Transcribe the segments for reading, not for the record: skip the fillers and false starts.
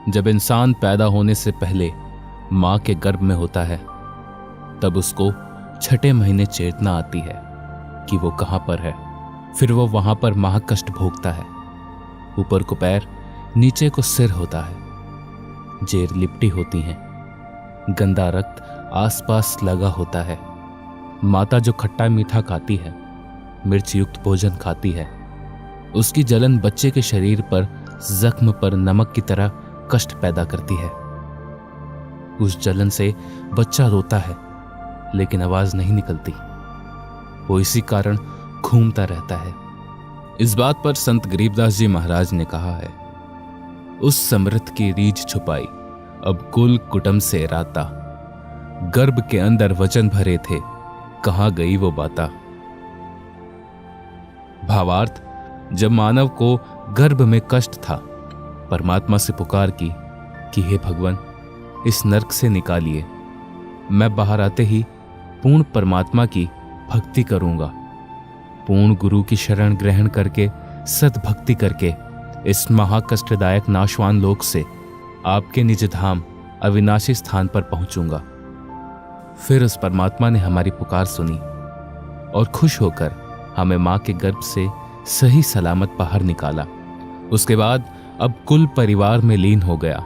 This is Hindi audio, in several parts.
जब इंसान पैदा होने से पहले मां के गर्भ में होता है तब उसको छठे महीने चेतना आती है कि वो कहां पर है। फिर वो वहां पर महाकष्ट भोगता है। ऊपर को पैर, नीचे को सिर होता है। जेर लिपटी होती हैं। गंदा रक्त आसपास लगा होता है। माता जो खट्टा मीठा खाती है, मिर्च युक्त भोजन खाती है, उसकी जलन बच्चे के शरीर पर जख्म पर नमक की तरह कष्ट पैदा करती है। उस जलन से बच्चा रोता है लेकिन आवाज नहीं निकलती। वो इसी कारण घूमता रहता है। इस बात पर संत गरीबदास जी महाराज ने कहा है, उस समृत की रीझ छुपाई अब कुल कुटुंब से राता, गर्भ के अंदर वचन भरे थे कहां गई वो बाता। भावार्थ, जब मानव को गर्भ में कष्ट था, परमात्मा से पुकार की कि हे भगवान, इस नरक से निकालिए। मैं बाहर आते ही पूर्ण परमात्मा की भक्ति करूंगा। पूर्ण गुरु की शरण ग्रहण करके सद्भक्ति करके इस महाकष्टदायक नाशवान लोक से आपके निज धाम अविनाशी स्थान पर पहुंचूंगा। फिर उस परमात्मा ने हमारी पुकार सुनी और खुश होकर हमें मां के गर्भ से सही सलामत बाहर निकाला। उसके बाद अब कुल परिवार में लीन हो गया,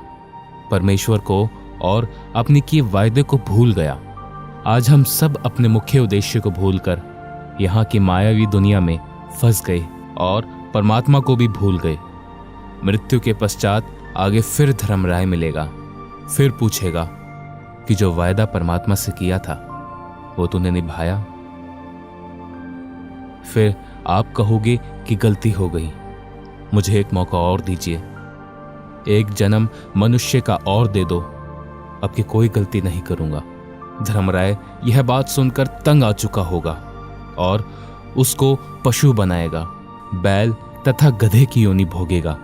परमेश्वर को और अपने किए वायदे को भूल गया। आज हम सब अपने मुख्य उद्देश्य को भूलकर यहाँ की मायावी दुनिया में फंस गए और परमात्मा को भी भूल गए। मृत्यु के पश्चात आगे फिर धर्मराय मिलेगा, फिर पूछेगा कि जो वायदा परमात्मा से किया था वो तूने निभाया। फिर आप कहोगे कि गलती हो गई, मुझे एक मौका और दीजिए, एक जन्म मनुष्य का और दे दो, अब की कोई गलती नहीं करूंगा। धर्मराय यह बात सुनकर तंग आ चुका होगा और उसको पशु बनाएगा, बैल तथा गधे की योनि भोगेगा।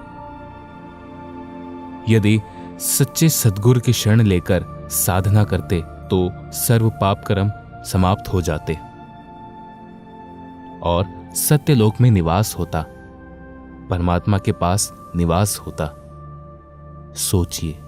यदि सच्चे सद्गुरु की शरण लेकर साधना करते तो सर्व पाप कर्म समाप्त हो जाते और सत्यलोक में निवास होता, परमात्मा के पास निवास होता। सोचिए।